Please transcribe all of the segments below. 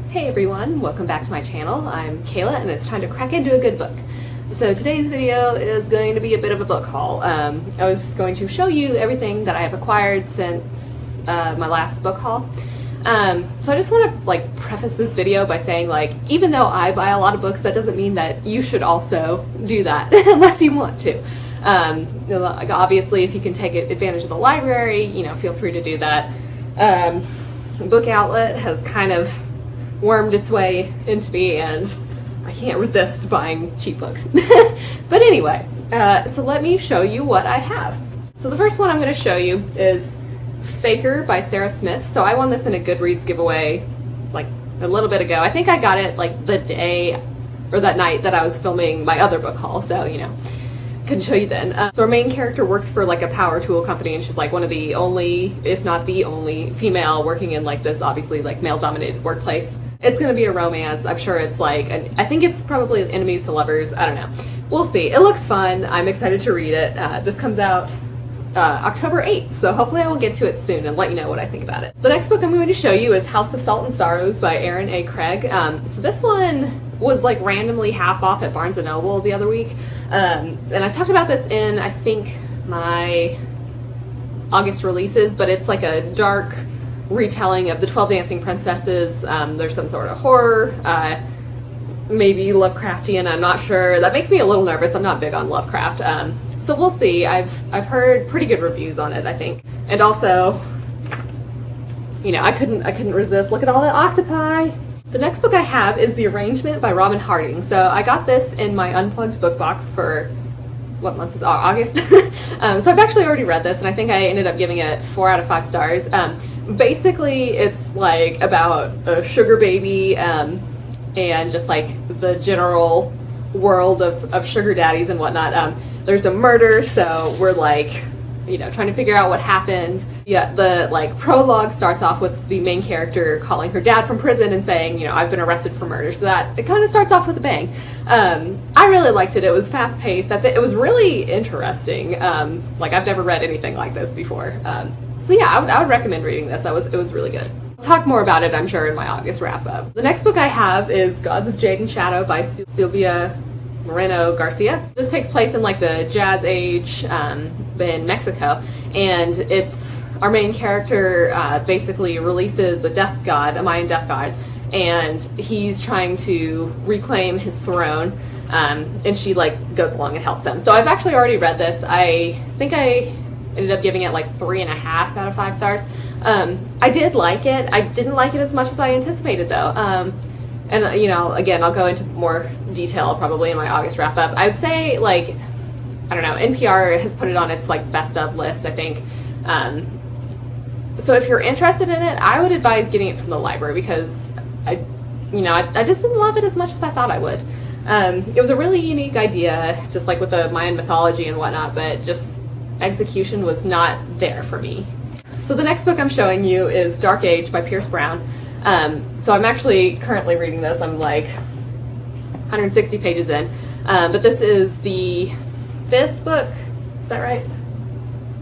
Hey everyone, welcome back to my channel. I'm Kayla and it's time to crack into a good book. So today's video is going to be a bit of a book haul. I was just going to show you everything that I have acquired since my last book haul. So I just want to preface this video by saying even though I buy a lot of books, that doesn't mean that you should also do that unless you want to. Obviously if you can take advantage of the library, feel free to do that. Book Outlet has kind of wormed its way into me and I can't resist buying cheap books. But anyway, so let me show you what I have. So the first one I'm going to show you is Faker by Sarah Smith. So I won this in a Goodreads giveaway a little bit ago. I think I got it the day or that night that I was filming my other book haul, so couldn't show you then. So our main character works for a power tool company, and she's one of the only, if not the only, female working in this obviously male-dominated workplace. It's gonna be a romance. I'm sure it's I think it's probably enemies to lovers. I don't know. We'll see. It looks fun. I'm excited to read it. This comes out October 8th, so hopefully I will get to it soon and let you know what I think about it. The next book I'm going to show you is House of Salt and Sorrows by Erin A. Craig. So this one was randomly half off at Barnes & Noble the other week. And I talked about this in, I think, my August releases, but it's a dark retelling of the 12 Dancing Princesses. There's some sort of horror, maybe Lovecraftian, I'm not sure. That makes me a little nervous. I'm not big on Lovecraft. So we'll see. I've heard pretty good reviews on it, I think. And also, I couldn't resist. Look at all the octopi. The next book I have is The Arrangement by Robin Harding. So I got this in my Unplugged book box for, what month is August? So I've actually already read this, and I think I ended up giving it 4 out of 5 stars. Basically, it's about a sugar baby and just the general world of sugar daddies and whatnot. There's a murder, so we're trying to figure out what happened. Yeah, the prologue starts off with the main character calling her dad from prison and saying, I've been arrested for murder. So that it kind of starts off with a bang. I really liked it. It was fast paced. It was really interesting. I've never read anything like this before. So yeah, I would recommend reading this. It was really good. I'll talk more about it, I'm sure, in my August wrap up. The next book I have is Gods of Jade and Shadow by Silvia Moreno Garcia. This takes place in the Jazz Age in Mexico, and it's our main character basically releases a death god, a Mayan death god, and he's trying to reclaim his throne, and she goes along and helps them. So I've actually already read this. I think I ended up giving it 3.5 out of 5 stars. I did like it. I didn't like it as much as I anticipated though. And again, I'll go into more detail probably in my August wrap up. I'd say I don't know, NPR has put it on its best of list, I think. So if you're interested in it, I would advise getting it from the library because I just didn't love it as much as I thought I would. It was a really unique idea, just with the Mayan mythology and whatnot, but just execution was not there for me. So the next book I'm showing you is Dark Age by Pierce Brown. So I'm actually currently reading this. I'm 160 pages in, but this is the 5th book. Is that right?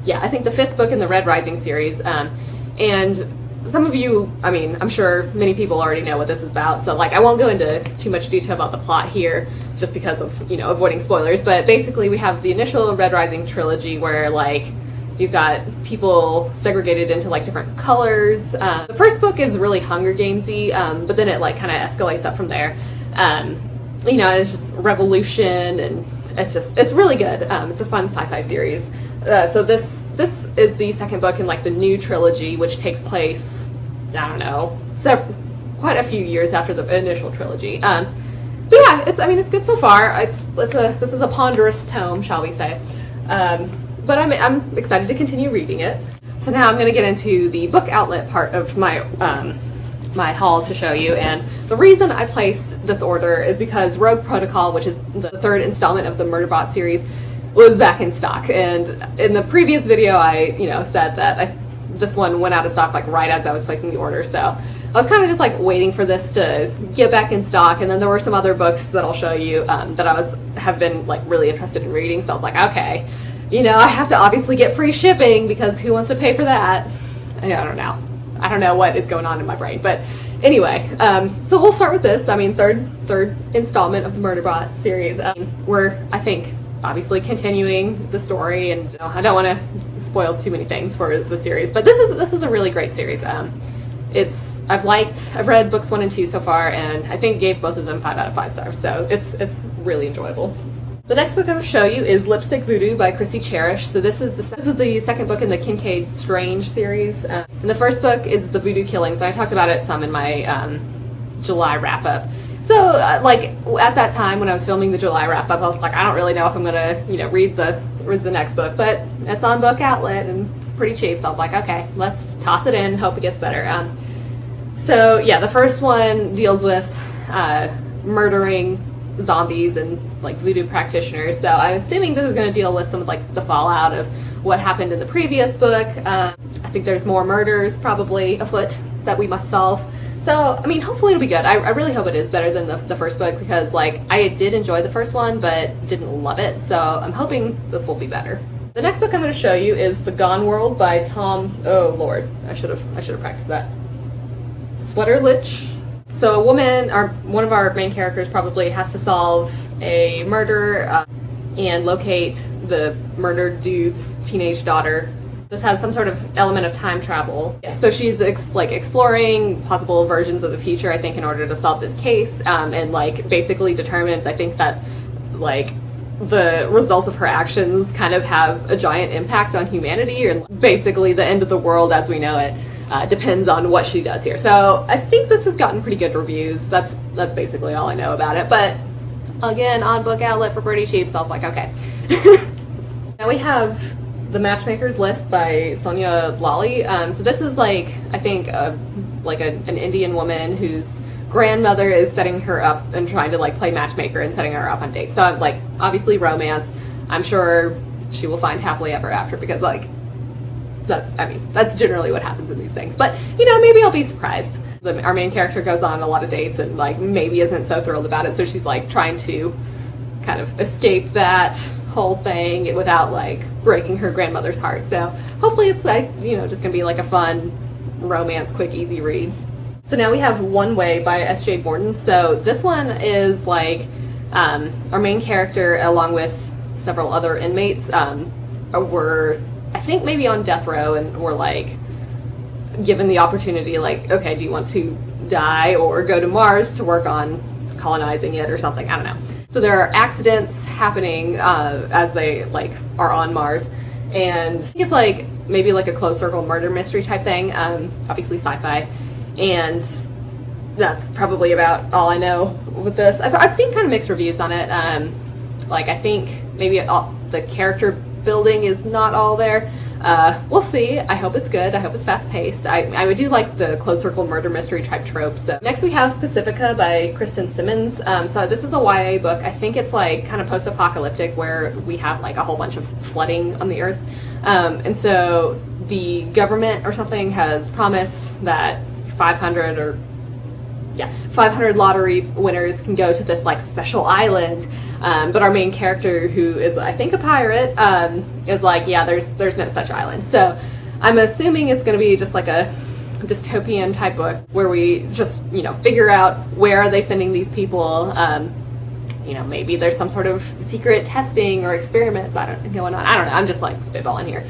Yeah, I think the 5th book in the Red Rising series. And some of you, I'm sure many people already know what this is about, so I won't go into too much detail about the plot here just because of, avoiding spoilers, but basically we have the initial Red Rising trilogy where you've got people segregated into different colors. The first book is really Hunger Gamesy, but then it kind of escalates up from there. It's just revolution, and it's really good. It's a fun sci-fi series. So this is the second book in the new trilogy, which takes place, I don't know, quite a few years after the initial trilogy. But yeah, it's good so far. This is a ponderous tome, shall we say. But I'm excited to continue reading it. So now I'm going to get into the book outlet part of my my haul to show you, and the reason I placed this order is because Rogue Protocol, which is the 3rd installment of the Murderbot series, was back in stock. And in the previous video I said that this one went out of stock right as I was placing the order, so I was kind of just waiting for this to get back in stock. And then there were some other books that I'll show you that I have been really interested in reading, so I was okay, I have to obviously get free shipping because who wants to pay for that? I don't know what is going on in my brain, but Anyway, so we'll start with this. I mean, third installment of the Murderbot series. We're, I think, obviously continuing the story, and I don't want to spoil too many things for the series, but this is a really great series. I've read books 1 and 2 so far, and I think gave both of them 5 out of 5 stars. So it's really enjoyable. The next book I'm going to show you is Lipstick Voodoo by Christy Cherish. So this is the second book in the Kincaid Strange series. And the first book is The Voodoo Killings, and I talked about it some in my July wrap-up. So, like, at that time when I was filming the July wrap-up, I was like, I don't really know if I'm going to, read the next book, but it's on Book Outlet and pretty cheap, so I was like, okay, let's toss it in, hope it gets better. So, yeah, the first one deals with murdering zombies and like voodoo practitioners, so I'm assuming this is going to deal with some of like the fallout of what happened in the previous book. I think there's more murders probably afoot that we must solve, so I mean, hopefully it'll be good. I really hope it is better than the first book, because like I did enjoy the first one but didn't love it, so I'm hoping this will be better. The next book I'm going to show you is The Gone World by Tom, oh lord, I should have practiced that, Sweaterlich. So a woman, one of our main characters probably has to solve a murder and locate the murdered dude's teenage daughter. This has some sort of element of time travel. Yeah, so she's exploring possible versions of the future, I think, in order to solve this case, and like basically determines, I think, that like the results of her actions kind of have a giant impact on humanity, or basically the end of the world as we know it. Depends on what she does here. So I think this has gotten pretty good reviews. That's basically all I know about it. But again, on Book Outlet for pretty cheap, so I was like, okay. Now we have The Matchmakers List by Sonia Lally. So this is like, I think, an Indian woman whose grandmother is setting her up and trying to like play matchmaker and setting her up on dates. So I'm like, obviously romance. I'm sure she will find happily ever after, because like, that's generally what happens in these things. But, maybe I'll be surprised. Our main character goes on a lot of dates and, like, maybe isn't so thrilled about it, so she's, like, trying to kind of escape that whole thing without, like, breaking her grandmother's heart. So hopefully it's, like, just gonna be, like, a fun romance, quick, easy read. So now we have One Way by S.J. Borden. So this one is, like, our main character, along with several other inmates, were, I think, maybe on death row, and were like given the opportunity, like, okay, do you want to die or go to Mars to work on colonizing it or something? I don't know. So there are accidents happening as they like are on Mars, and it's like maybe like a closed circle murder mystery type thing. Obviously sci-fi, and that's probably about all I know with this. I've seen kind of mixed reviews on it. Like, I think maybe the character building is not all there. We'll see. I hope it's good. I hope it's fast-paced. I would do like the closed circle murder mystery type tropes. So next we have Pacifica by Kristen Simmons. So this is a YA book. I think it's like kind of post-apocalyptic, where we have like a whole bunch of flooding on the earth. And so the government or something has promised that 500 lottery winners can go to this like special island, but our main character, who is I think a pirate, is like, yeah, there's no such island. So I'm assuming it's going to be just like a dystopian type book where we just figure out where are they sending these people. Maybe there's some sort of secret testing or experiments going on. I don't know. I'm just like spitballing here.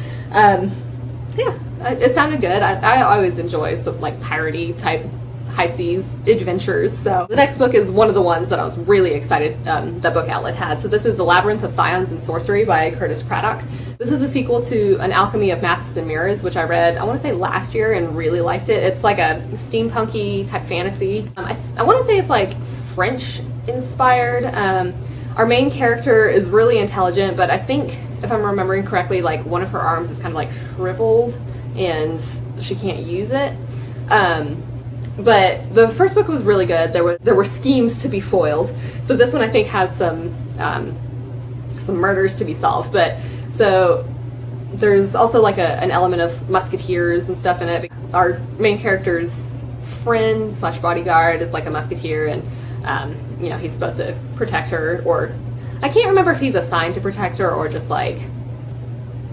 It sounded good. I always enjoy some like piratey type high seas adventures. So the next book is one of the ones that I was really excited that Book Outlet had. So this is The Labyrinth of Scions and Sorcery by Curtis Craddock. This is a sequel to An Alchemy of Masks and Mirrors, which I read, I want to say last year, and really liked it. It's like a steampunky type fantasy. I want to say it's like French inspired. Our main character is really intelligent, but I think, if I'm remembering correctly, like one of her arms is kind of like shriveled and she can't use it. But the first book was really good. There were schemes to be foiled. So this one I think has some murders to be solved. But so there's also like an element of musketeers and stuff in it. Our main character's friend / bodyguard is like a musketeer, and he's supposed to protect her, or I can't remember if he's assigned to protect her or just like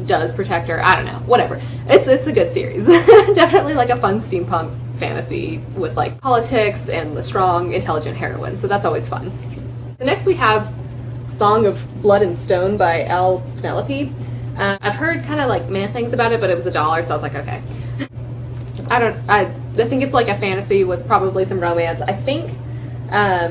does protect her. I don't know. Whatever. It's a good series. Definitely like a fun steampunk fantasy with like politics and the strong, intelligent heroine, so that's always fun. So next we have Song of Blood and Stone by L. Penelope. I've heard kind of like meh things about it, but it was $1, so I was like, okay. I think it's like a fantasy with probably some romance. I think, I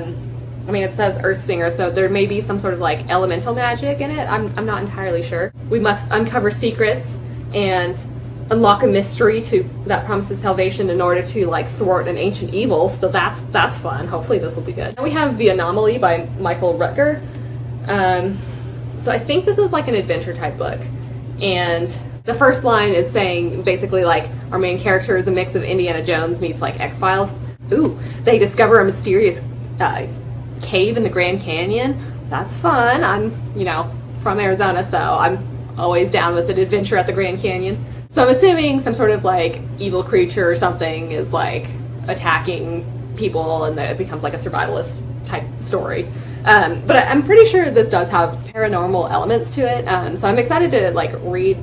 mean, it says Earthstinger, so there may be some sort of like elemental magic in it. I'm not entirely sure. We must uncover secrets and unlock a mystery that promises salvation in order to like thwart an ancient evil. So that's fun. Hopefully this will be good. Now we have The Anomaly by Michael Rutger. So I think this is like an adventure type book, and the first line is saying basically like our main character is a mix of Indiana Jones meets like X-Files. Ooh, they discover a mysterious cave in the Grand Canyon. That's fun. I'm, you know, from Arizona, so I'm always down with an adventure at the Grand Canyon. So I'm assuming some sort of like evil creature or something is like attacking people, and then it becomes like a survivalist type story. But I'm pretty sure this does have paranormal elements to it. So I'm excited to like read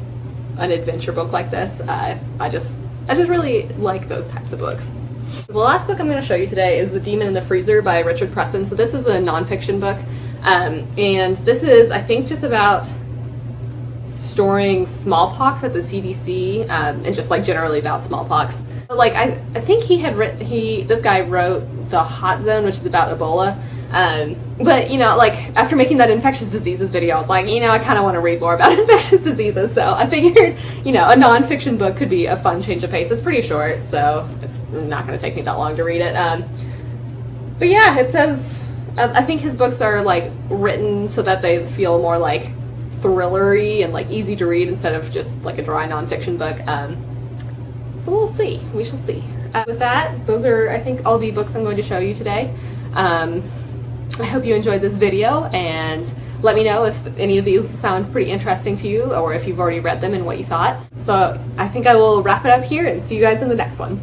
an adventure book like this. I just really like those types of books. The last book I'm going to show you today is The Demon in the Freezer by Richard Preston. So this is a nonfiction book, and this is, I think, just about storing smallpox at the CDC, and just like generally about smallpox. But like I think this guy wrote The Hot Zone, which is about Ebola. But you know, like after making that infectious diseases video, I was like, you know, I kind of want to read more about infectious diseases. So I figured, you know, a nonfiction book could be a fun change of pace. It's pretty short, so it's not going to take me that long to read it. But yeah, it says, I think his books are like written so that they feel more like thrillery and like easy to read instead of just like a dry nonfiction book. So we'll see. We shall see. With that, those are, I think, all the books I'm going to show you today. I hope you enjoyed this video, and let me know if any of these sound pretty interesting to you, or if you've already read them and what you thought. So I think I will wrap it up here and see you guys in the next one.